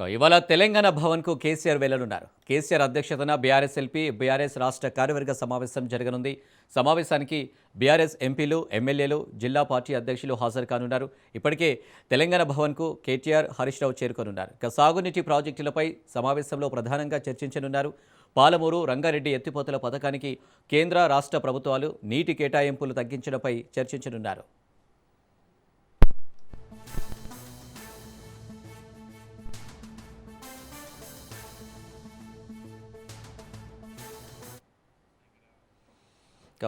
ఇవాళ తెలంగాణ భవన్కు కేసీఆర్ వెళ్లనున్నారు. కేసీఆర్ అధ్యక్షతన బీఆర్ఎస్ ఎల్పీ, బీఆర్ఎస్ రాష్ట్ర కార్యవర్గ సమావేశం జరగనుంది. సమావేశానికి బీఆర్ఎస్ ఎంపీలు, ఎమ్మెల్యేలు, జిల్లా పార్టీ అధ్యక్షులు హాజరు కానున్నారు. ఇప్పటికే తెలంగాణ భవన్కు కేటీఆర్, హరీష్ రావు చేరుకోనున్నారు. సాగునీటి ప్రాజెక్టులపై సమావేశంలో ప్రధానంగా చర్చించనున్నారు. పాలమూరు, రంగారెడ్డి ఎత్తిపోతల పథకానికి కేంద్ర, రాష్ట్ర ప్రభుత్వాలు నీటి కేటాయింపులు తగ్గించడంపై చర్చించనున్నారు.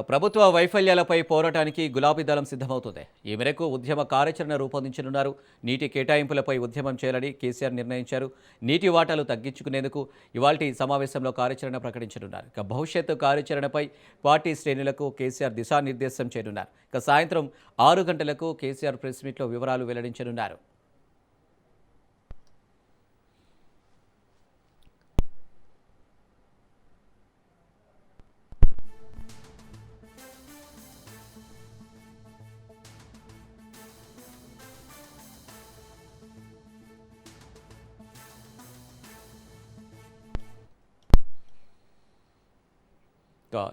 ప్రభుత్వ వైఫల్యాలపై పోరాటానికి గులాబీ దళం సిద్ధమవుతుంది. ఈ మేరకు ఉద్యమ కార్యాచరణ రూపొందించనున్నారు. నీటి కేటాయింపులపై ఉద్యమం చేయాలని కేసీఆర్ నిర్ణయించారు. నీటి వాటాలు తగ్గించుకునేందుకు ఇవాల్టి సమావేశంలో కార్యాచరణ ప్రకటించనున్నారు. భవిష్యత్తు కార్యాచరణపై పార్టీ శ్రేణులకు కేసీఆర్ దిశానిర్దేశం చేయనున్నారు. సాయంత్రం 6 గంటలకు కేసీఆర్ ప్రెస్ మీట్లో వివరాలు వెల్లడించనున్నారు.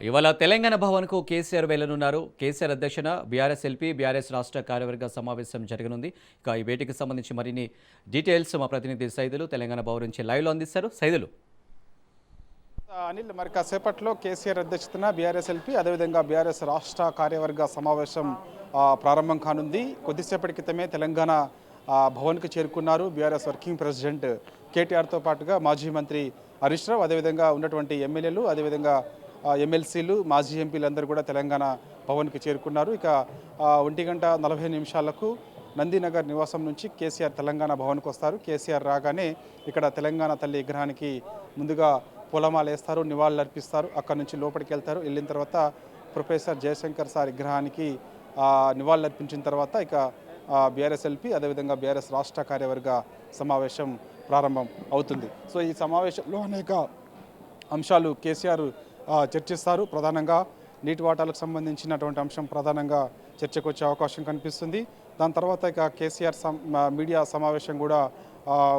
ఇవాళ తెలంగాణ భవన్కు కేసీఆర్ వెళ్లనున్నారు. కేసీఆర్ అధ్యక్షన బీఆర్ఎస్ ఎల్పీ, బీఆర్ఎస్ రాష్ట్ర కార్యవర్గ సమావేశం జరగనుంది. ఈ భేటీకి సంబంధించి మరిన్ని డీటెయిల్స్ మా ప్రతినిధి సైదులు తెలంగాణ భవన్ నుంచి లైవ్లో అందిస్తారు. సైదులు. అనిల్, మరి కాసేపట్లో కేసీఆర్ అధ్యక్షతన బీఆర్ఎస్ ఎల్పీ, అదేవిధంగా బీఆర్ఎస్ రాష్ట్ర కార్యవర్గ సమావేశం ప్రారంభం కానుంది. కొద్దిసేపటి క్రితమే తెలంగాణ భవన్కు చేరుకున్నారు బీఆర్ఎస్ వర్కింగ్ ప్రెసిడెంట్ కేటీఆర్తో పాటుగా మాజీ మంత్రి హరీష్ రావు, అదేవిధంగా ఉన్నటువంటి ఎమ్మెల్యేలు, అదేవిధంగా ఎమ్మెల్సీలు, మాజీ ఎంపీలందరూ కూడా తెలంగాణ భవన్కి చేరుకున్నారు. ఇక 1:40 నందినగర్ నివాసం నుంచి కేసీఆర్ తెలంగాణ భవన్కి వస్తారు. కేసీఆర్ రాగానే ఇక్కడ తెలంగాణ తల్లి విగ్రహానికి ముందుగా పూలమాల వేస్తారు, నివాళులు అర్పిస్తారు. అక్కడ నుంచి లోపలికి వెళ్తారు. వెళ్ళిన తర్వాత ప్రొఫెసర్ జయశంకర్ సార్ విగ్రహానికి నివాళులు అర్పించిన తర్వాత ఇక బీఆర్ఎస్ ఎల్పీ, అదేవిధంగా బీఆర్ఎస్ రాష్ట్ర కార్యవర్గ సమావేశం ప్రారంభం అవుతుంది. సో ఈ సమావేశంలో అనేక అంశాలు కేసీఆర్ చర్చిస్తారు. ప్రధానంగా నీటి వాటాలకు సంబంధించినటువంటి అంశం ప్రధానంగా చర్చకు వచ్చే అవకాశం కనిపిస్తుంది. దాని తర్వాత ఇక కేసీఆర్ మీడియా సమావేశం కూడా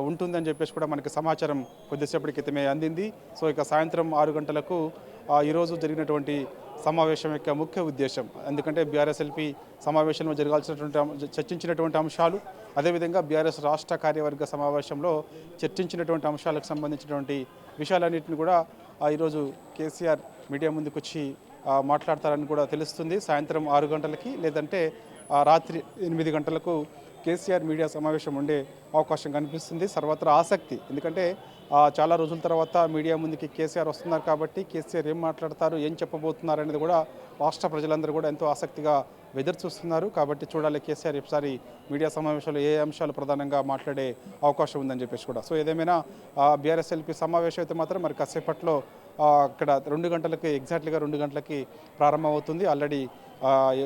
ఉంటుందని చెప్పేసి కూడా మనకి సమాచారం కొద్దిసేపటి క్రితమే అందింది. సో ఇక సాయంత్రం 6 గంటలకు ఈరోజు జరిగినటువంటి సమావేశం యొక్క ముఖ్య ఉద్దేశం, ఎందుకంటే బీఆర్ఎస్ ఎల్పీ సమావేశంలో చర్చించినటువంటి అంశాలు, అదేవిధంగా బీఆర్ఎస్ రాష్ట్ర కార్యవర్గ సమావేశంలో చర్చించినటువంటి అంశాలకు సంబంధించినటువంటి విషయాలన్నింటినీ కూడా ఈరోజు కేసీఆర్ మీడియా ముందుకు వచ్చి మాట్లాడతారని కూడా తెలుస్తుంది. సాయంత్రం 6 గంటలకి లేదంటే రాత్రి 8 గంటలకు కేసీఆర్ మీడియా సమావేశం ఉండే అవకాశం కనిపిస్తుంది. సర్వత్రా ఆసక్తి, ఎందుకంటే చాలా రోజుల తర్వాత మీడియా ముందుకి కేసీఆర్ వస్తున్నారు కాబట్టి కేసీఆర్ ఏం మాట్లాడతారు, ఏం చెప్పబోతున్నారు అనేది కూడా రాష్ట్ర ప్రజలందరూ కూడా ఎంతో ఆసక్తిగా ఎదురు చూస్తున్నారు. కాబట్టి చూడాలి కేసీఆర్ ఈసారి మీడియా సమావేశంలో ఏ అంశాలు ప్రధానంగా మాట్లాడే అవకాశం ఉందని చెప్పేసి కూడా. సో ఏదేమైనా బీఆర్ఎస్ ఎల్పీ సమావేశం అయితే మాత్రం మరి కాసేపట్లో అక్కడ 2 గంటలకి ఎగ్జాక్ట్లీగా 2 గంటలకి ప్రారంభమవుతుంది. ఆల్రెడీ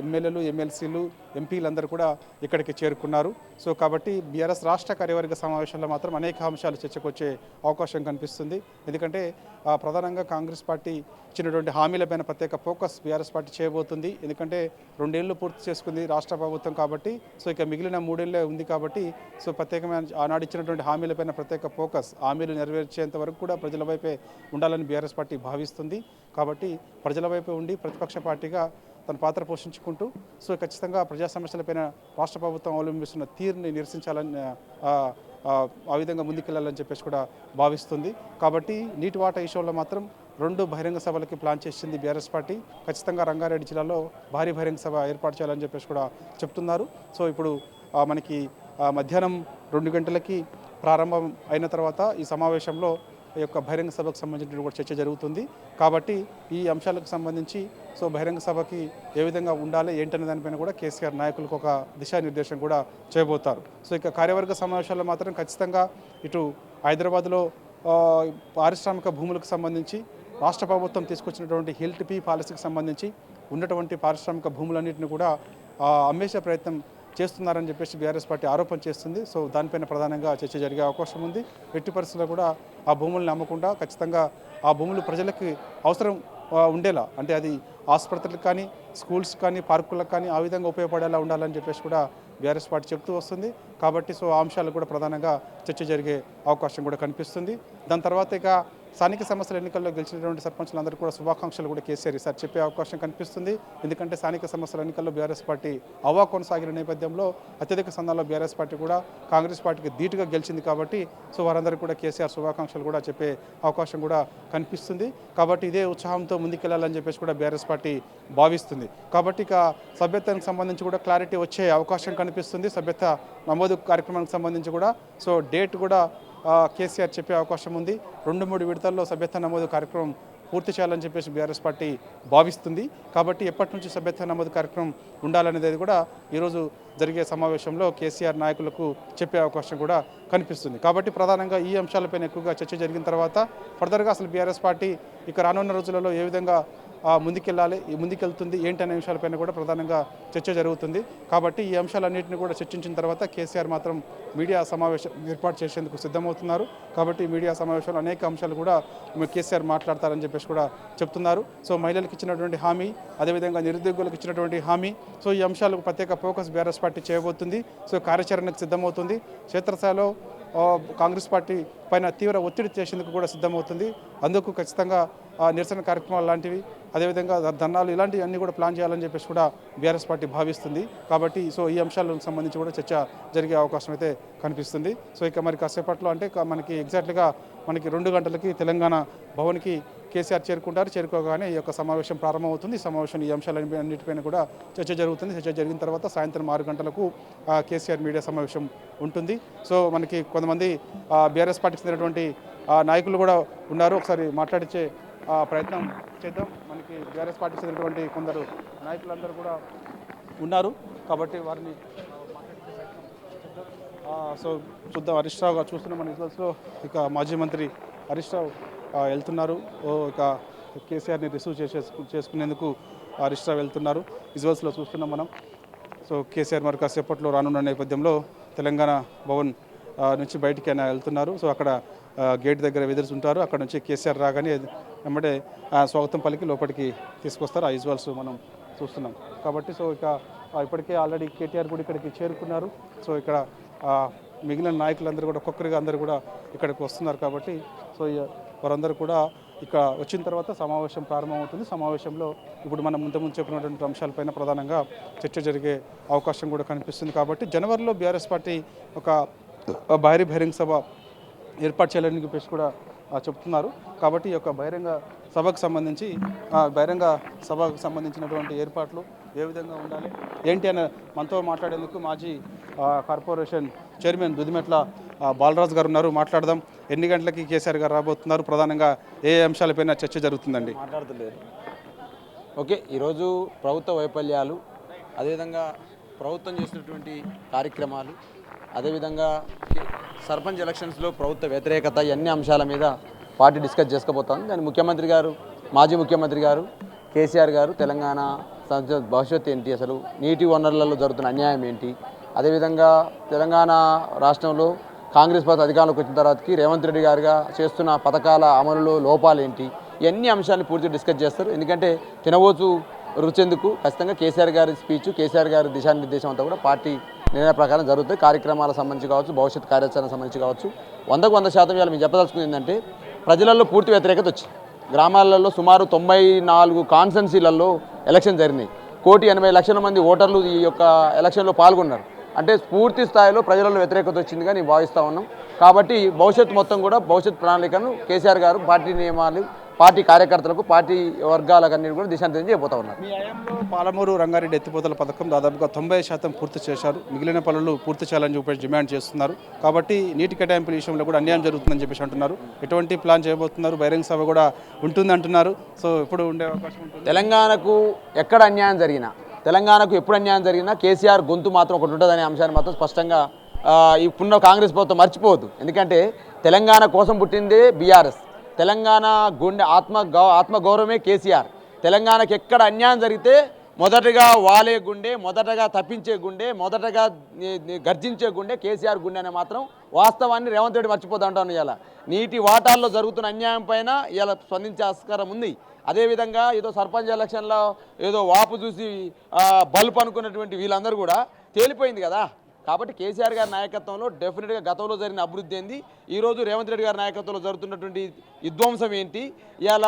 ఎమ్మెల్యేలు, ఎమ్మెల్సీలు, ఎంపీలందరూ కూడా ఇక్కడికి చేరుకున్నారు. సో కాబట్టి బీఆర్ఎస్ రాష్ట్ర కార్యవర్గ సమావేశంలో మాత్రం అనేక అంశాలు చర్చకు వచ్చే అవకాశం కనిపిస్తుంది. ఎందుకంటే ప్రధానంగా కాంగ్రెస్ పార్టీ ఇచ్చినటువంటి హామీలపైన ప్రత్యేక ఫోకస్ బీఆర్ఎస్ పార్టీ చేయబోతుంది. ఎందుకంటే 2 ఏళ్ళు పూర్తి చేసుకుంది రాష్ట్ర ప్రభుత్వం కాబట్టి, సో ఇక మిగిలిన 3 ఏళ్ళే ఉంది కాబట్టి, సో ప్రత్యేకమైన ఆనాడు ఇచ్చినటువంటి హామీలపైన ప్రత్యేక ఫోకస్, హామీలు నెరవేర్చేంత వరకు కూడా ప్రజల వైపే ఉండాలని బీఆర్ఎస్ పార్టీ భావిస్తుంది. కాబట్టి ప్రజల వైపే ఉండి ప్రతిపక్ష పార్టీగా తన పాత్ర పోషించుకుంటూ సో ఖచ్చితంగా ప్రజా సమస్యలపైన రాష్ట్ర ప్రభుత్వం అవలంబిస్తున్న తీరుని నిరసించాలని ఆ విధంగా ముందుకెళ్లాలని చెప్పేసి కూడా భావిస్తుంది. కాబట్టి నీటి వాటా విషయంలో మాత్రం 2 బహిరంగ సభలకి ప్లాన్ చేసింది బీఆర్ఎస్ పార్టీ. ఖచ్చితంగా రంగారెడ్డి జిల్లాలో భారీ బహిరంగ సభ ఏర్పాటు చేయాలని చెప్పేసి కూడా చెప్తున్నారు. సో ఇప్పుడు మనకి మధ్యాహ్నం 2 గంటలకి ప్రారంభం అయిన తర్వాత ఈ సమావేశంలో ఈ యొక్క బహిరంగ సభకు సంబంధించిన కూడా చర్చ జరుగుతుంది. కాబట్టి ఈ అంశాలకు సంబంధించి సో బహిరంగ సభకి ఏ విధంగా ఉండాలి ఏంటనే దానిపైన కూడా కేసీఆర్ నాయకులకు ఒక దిశానిర్దేశం కూడా చేయబోతారు. సో ఇక కార్యవర్గ సమావేశాల్లో మాత్రం ఖచ్చితంగా ఇటు హైదరాబాద్లో పారిశ్రామిక భూములకు సంబంధించి రాష్ట్ర ప్రభుత్వం తీసుకొచ్చినటువంటి హిల్-టు-పీ పాలసీకి సంబంధించి ఉన్నటువంటి పారిశ్రామిక భూములన్నింటినీ కూడా అమ్మేసే ప్రయత్నం చేస్తున్నారని చెప్పేసి బీఆర్ఎస్ పార్టీ ఆరోపణ చేస్తుంది. సో దానిపైన ప్రధానంగా చర్చ జరిగే అవకాశం ఉంది. ఎట్టి పరిస్థితుల్లో కూడా ఆ భూములను అమ్మకుండా ఖచ్చితంగా ఆ భూములు ప్రజలకి అవసరం ఉండేలా, అంటే అది ఆసుపత్రులకు కానీ, స్కూల్స్ కానీ, పార్కులకు కానీ ఆ విధంగా ఉపయోగపడేలా ఉండాలని చెప్పేసి కూడా బీఆర్ఎస్ పార్టీ చెప్తూ వస్తుంది. కాబట్టి సో ఆ అంశాలు కూడా ప్రధానంగా చర్చ జరిగే అవకాశం కూడా కనిపిస్తుంది. దాని తర్వాత ఇక స్థానిక సంస్థల ఎన్నికల్లో గెలిచినటువంటి సర్పంచులందరూ కూడా శుభాకాంక్షలు కూడా కేసీఆర్ ఈసారి చెప్పే అవకాశం కనిపిస్తుంది. ఎందుకంటే స్థానిక సంస్థల ఎన్నికల్లో బీఆర్ఎస్ పార్టీ అవా కొనసాగిన నేపథ్యంలో అత్యధిక స్థానాల్లో బీఆర్ఎస్ పార్టీ కూడా కాంగ్రెస్ పార్టీకి ధీటుగా గెలిచింది. కాబట్టి సో వారందరికీ కూడా కేసీఆర్ శుభాకాంక్షలు కూడా చెప్పే అవకాశం కూడా కనిపిస్తుంది. కాబట్టి ఇదే ఉత్సాహంతో ముందుకెళ్లాలని చెప్పేసి కూడా బీఆర్ఎస్ పార్టీ భావిస్తుంది. కాబట్టి ఇక సభ్యత్వానికి సంబంధించి కూడా క్లారిటీ వచ్చే అవకాశం కనిపిస్తుంది. సభ్యత్వ నమోదు కార్యక్రమానికి సంబంధించి కూడా సో డేట్ కూడా కేసీఆర్ చెప్పే అవకాశం ఉంది. 2-3 విడతల్లో సభ్యత్వ నమోదు కార్యక్రమం పూర్తి చేయాలని చెప్పేసి బీఆర్ఎస్ పార్టీ భావిస్తుంది. కాబట్టి ఎప్పటి నుంచి సభ్యత్వ నమోదు కార్యక్రమం ఉండాలనేది కూడా ఈరోజు జరిగే సమావేశంలో కేసీఆర్ నాయకులకు చెప్పే అవకాశం కూడా కనిపిస్తుంది. కాబట్టి ప్రధానంగా ఈ అంశాలపైన ఎక్కువగా చర్చ జరిగిన తర్వాత ఫర్దర్గా అసలు బీఆర్ఎస్ పార్టీ ఇక రానున్న రోజులలో ఏ విధంగా ముందుకెళ్తుంది ఏంటి అనే అంశాలపైన కూడా ప్రధానంగా చర్చ జరుగుతుంది. కాబట్టి ఈ అంశాలన్నింటినీ కూడా చర్చించిన తర్వాత కేసీఆర్ మాత్రం మీడియా సమావేశం ఏర్పాటు చేసేందుకు సిద్ధమవుతున్నారు. కాబట్టి మీడియా సమావేశంలో అనేక అంశాలు కూడా కేసీఆర్ మాట్లాడతారని చెప్పేసి కూడా చెప్తున్నారు. సో మహిళలకు ఇచ్చినటువంటి హామీ, అదేవిధంగా నిరుద్యోగులకు ఇచ్చినటువంటి హామీ, సో ఈ అంశాలకు ప్రత్యేక ఫోకస్ బీఆర్ఎస్ పార్టీ చేయబోతుంది. సో కార్యాచరణకు సిద్ధమవుతుంది. క్షేత్రస్థాయిలో కాంగ్రెస్ పార్టీ పైన తీవ్ర ఒత్తిడి చేసేందుకు కూడా సిద్ధమవుతుంది. అందుకు ఖచ్చితంగా నిరసన కార్యక్రమాలు లాంటివి, అదేవిధంగా ధర్నాలు ఇలాంటివి అన్నీ కూడా ప్లాన్ చేయాలని చెప్పేసి కూడా బీఆర్ఎస్ పార్టీ భావిస్తుంది. కాబట్టి సో ఈ అంశాలకు సంబంధించి కూడా చర్చ జరిగే అవకాశం అయితే కనిపిస్తుంది. సో ఇక మరి కాసేపట్లో అంటే మనకి ఎగ్జాక్ట్గా మనకి 2 గంటలకి తెలంగాణ భవన్కి కేసీఆర్ చేరుకోగానే ఈ యొక్క సమావేశం ప్రారంభమవుతుంది. ఈ సమావేశం ఈ అంశాలన్నిటిపైన కూడా చర్చ జరుగుతుంది. చర్చ జరిగిన తర్వాత సాయంత్రం 6 గంటలకు కేసీఆర్ మీడియా సమావేశం ఉంటుంది. సో మనకి కొంతమంది బీఆర్ఎస్ పార్టీకి చెందినటువంటి నాయకులు కూడా ఉన్నారు. ఒకసారి మాట్లాడించే ప్రయత్నం చేద్దాం. మనకి బీఆర్ఎస్ పార్టీకి చెందినటువంటి కొందరు నాయకులందరూ కూడా ఉన్నారు. కాబట్టి వారిని సో చూద్దాం. హరీష్ రావు గారు చూస్తున్నాం మన విజువల్స్లో. ఇక మాజీ మంత్రి హరీష్ రావు వెళ్తున్నారు. ఇక కేసీఆర్ని రిసీవ్ చేసుకునేందుకు హరీష్ రావు వెళ్తున్నారు. విజువల్స్లో చూస్తున్నాం మనం. సో కేసీఆర్ మరి కాసేపట్లో రానున్న నేపథ్యంలో తెలంగాణ భవన్ నుంచి బయటికి ఆయన వెళ్తున్నారు. సో అక్కడ గేట్ దగ్గర ఎదురుస్తుంటారు. అక్కడ నుంచి కేసీఆర్ రాగానే వెంబడే స్వాగతం పలికి లోపలికి తీసుకొస్తారు. ఆ విజువల్స్ మనం చూస్తున్నాం. కాబట్టి సో ఇక ఇప్పటికే ఆల్రెడీ కేటీఆర్ కూడా ఇక్కడికి చేరుకున్నారు. సో ఇక్కడ మిగిలిన నాయకులందరూ కూడా ఒక్కొక్కరిగా అందరూ కూడా ఇక్కడికి వస్తున్నారు. కాబట్టి సో వారందరూ కూడా ఇక్కడ వచ్చిన తర్వాత సమావేశం ప్రారంభమవుతుంది. సమావేశంలో ఇప్పుడు మనం ముందు చెప్పినటువంటి అంశాలపైన ప్రధానంగా చర్చ జరిగే అవకాశం కూడా కనిపిస్తుంది. కాబట్టి జనవరిలో బీఆర్ఎస్ పార్టీ ఒక భారీ బహిరంగ సభ ఏర్పాటు చేయాలని చెప్పేసి కూడా చెప్తున్నారు. కాబట్టి ఈ యొక్క బహిరంగ సభకు సంబంధించినటువంటి ఏర్పాట్లు ఏ విధంగా ఉండాలి ఏంటి అని మనతో మాట్లాడేందుకు మాజీ కార్పొరేషన్ చైర్మన్ దుదిమెట్ల బాలరాజు గారు ఉన్నారు. మాట్లాడదాం. ఎన్ని గంటలకి కేసీఆర్ గారు రాబోతున్నారు? ప్రధానంగా ఏ అంశాలపైన చర్చ జరుగుతుందండి? మాట్లాడతలేదు. ఓకే, ఈరోజు ప్రభుత్వ వైఫల్యాలు, అదేవిధంగా ప్రభుత్వం చేసినటువంటి కార్యక్రమాలు, అదేవిధంగా సర్పంచ్ ఎలక్షన్స్లో ప్రభుత్వ వ్యతిరేకత, ఇవన్నీ అంశాల మీద పార్టీ డిస్కస్ చేసుకోబోతోంది. దాని ముఖ్యమంత్రి గారు, మాజీ ముఖ్యమంత్రి గారు కేసీఆర్ గారు తెలంగాణ భవిష్యత్తు ఏంటి, అసలు నీటి వనరులలో జరుగుతున్న అన్యాయం ఏంటి, అదేవిధంగా తెలంగాణ రాష్ట్రంలో కాంగ్రెస్ పార్టీ అధికారంలోకి వచ్చిన తర్వాతకి రేవంత్ రెడ్డి గారుగా చేస్తున్న పథకాల అమలులో లోపాలు ఏంటి, ఇవన్నీ అంశాలను పూర్తిగా డిస్కస్ చేస్తారు. ఎందుకంటే తినవోచు రుచెందుకు ఖచ్చితంగా కేసీఆర్ గారి స్పీచ్, కేసీఆర్ గారి దిశానిర్దేశం అంతా కూడా పార్టీ నిర్ణయ ప్రకారం జరుగుతాయి. కార్యక్రమాలకు సంబంధించి కావచ్చు, భవిష్యత్ కార్యాచరణకు సంబంధించి కావచ్చు, 100% ఇవాళ మేము చెప్పదలుచుకుంది ఏంటంటే ప్రజలలో పూర్తి వ్యతిరేకత వచ్చింది. గ్రామాలలో సుమారు 94 కాన్స్టెన్సీలలో ఎలక్షన్ జరిగినాయి. 1,80,00,000 మంది ఓటర్లు ఈ యొక్క ఎలక్షన్లో పాల్గొన్నారు. అంటే పూర్తి స్థాయిలో ప్రజలలో వ్యతిరేకత వచ్చిందిగా నేను భావిస్తూ ఉన్నాం. కాబట్టి భవిష్యత్తు మొత్తం కూడా భవిష్యత్ ప్రణాళికను కేసీఆర్ గారు పార్టీ నియమాలు, పార్టీ కార్యకర్తలకు, పార్టీ వర్గాలకు అన్నిటి కూడా దిశానిర్దేశం చేయబోతా ఉన్నారు. మీ హయాంలో పాలమూరు రంగారెడ్డి ఎత్తిపోతల పథకం దాదాపుగా 90% పూర్తి చేశారు. మిగిలిన పనులు పూర్తి చేయాలని చెప్పేసి డిమాండ్ చేస్తున్నారు. కాబట్టి నీటి కేటాయింపుల విషయంలో కూడా అన్యాయం జరుగుతుందని చెప్పేసి అంటున్నారు. ఎటువంటి ప్లాన్ చేయబోతున్నారు? బహిరంగ సభ కూడా ఉంటుంది అంటున్నారు. సో ఎప్పుడు ఉండే అవకాశం ఉంటుంది? తెలంగాణకు ఎక్కడ అన్యాయం జరిగినా, తెలంగాణకు ఎప్పుడు అన్యాయం జరిగినా కేసీఆర్ గొంతు మాత్రం ఒకటి ఉంటుందనే అంశాన్ని మాత్రం స్పష్టంగా ఇప్పుడున్న కాంగ్రెస్ ప్రభుత్వం మర్చిపోవద్దు. ఎందుకంటే తెలంగాణ కోసం పుట్టిందే బీఆర్ఎస్. తెలంగాణ గుండె ఆత్మగౌరవమే కేసీఆర్. తెలంగాణకు ఎక్కడ అన్యాయం జరిగితే మొదటగా వాలే గుండె, మొదటగా తప్పించే గుండె, మొదటగా గర్జించే గుండె కేసీఆర్ గుండె అనే మాత్రం వాస్తవాన్ని రేవంత్ రెడ్డి మర్చిపోతా ఉంటాను. ఇలా నీటి వాటాల్లో జరుగుతున్న అన్యాయం పైన ఇలా స్పందించే ఆస్కారం ఉంది. అదేవిధంగా ఏదో సర్పంచ్ ఎలక్షన్లో ఏదో వాపు చూసి బల్బ్ అనుకున్నటువంటి వీళ్ళందరూ కూడా తేలిపోయింది కదా. కాబట్టి కేసీఆర్ గారి నాయకత్వంలో డెఫినెట్గా గతంలో జరిగిన అభివృద్ధి ఏంది, ఈరోజు రేవంత్ రెడ్డి గారి నాయకత్వంలో జరుగుతున్నటువంటి విధ్వంసం ఏంటి, ఇవాళ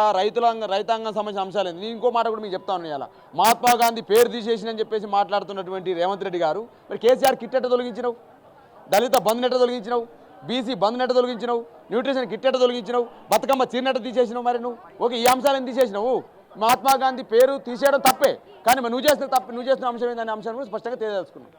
రైతాంగం సంబంధించిన అంశాలు ఏంటి. నేను ఇంకో మాట కూడా మీకు చెప్తాను. ఇవాళ మహాత్మా గాంధీ పేరు తీసేసినని చెప్పేసి మాట్లాడుతున్నటువంటి రేవంత్ రెడ్డి గారు, మరి కేసీఆర్ కిట్ ఎట్ట తొలగించినావు, దళిత బంధు నెట్ట తొలగించినావు, బీసీ బంధు నెట్ట తొలగించినావు, న్యూట్రిషన్ కిట్ ఎట్ట తొలగించినావు, బతుకమ్మ చీరనెట్ట తీసేసినావు. మరి నువ్వు ఓకే ఈ అంశాలను తీసేసినావు. మహాత్మా గాంధీ పేరు తీసేయడం తప్పే, కానీ మరి నువ్వు చేసిన అంశం ఏందనే అంశాన్ని కూడా స్పష్టంగా తెలియదలుచుకున్నావు.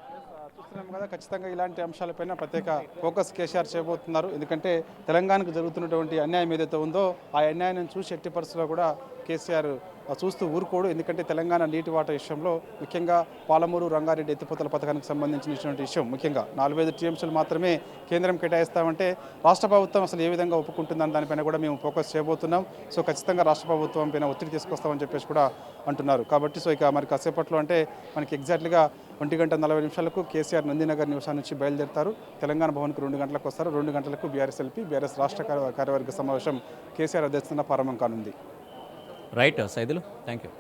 చూస్తున్నాం కదా, ఖచ్చితంగా ఇలాంటి అంశాలపైన ప్రత్యేక ఫోకస్ కేసీఆర్ చేయబోతున్నారు. ఎందుకంటే తెలంగాణకు జరుగుతున్నటువంటి అన్యాయం ఏదైతే ఉందో ఆ అన్యాయాన్ని చూసి ఎట్టి పరిస్థితుల్లో కూడా కేసీఆర్ చూస్తూ ఊరుకోడు. ఎందుకంటే తెలంగాణ నీటి వాటర్ విషయంలో ముఖ్యంగా పాలమూరు రంగారెడ్డి ఎత్తిపోతల పథకానికి సంబంధించినటువంటి విషయం, ముఖ్యంగా 45 టీఎంసీలు మాత్రమే కేంద్రం కేటాయిస్తామంటే రాష్ట్ర ప్రభుత్వం అసలు ఏ విధంగా ఒప్పుకుంటుందని దానిపైన కూడా మేము ఫోకస్ చేయబోతున్నాం. సో ఖచ్చితంగా రాష్ట్ర ప్రభుత్వం పైన ఒత్తిడి తీసుకొస్తామని చెప్పేసి కూడా అంటున్నారు. కాబట్టి సో ఇక మరి కాసేపట్లో అంటే మనకి ఎగ్జాక్ట్లీగా 1:40 కేసీఆర్ నందినగర్ నివాసం నుంచి బయలుదేరుతారు. తెలంగాణ భవన్కు 2 గంటలకు వస్తారు. 2 గంటలకు బీఆర్ఎస్ రాష్ట్ర కార్యవర్గ సమావేశం కేసీఆర్ అధ్యక్షతన ప్రారంభం కానుంది. Right Saidulu, thank you.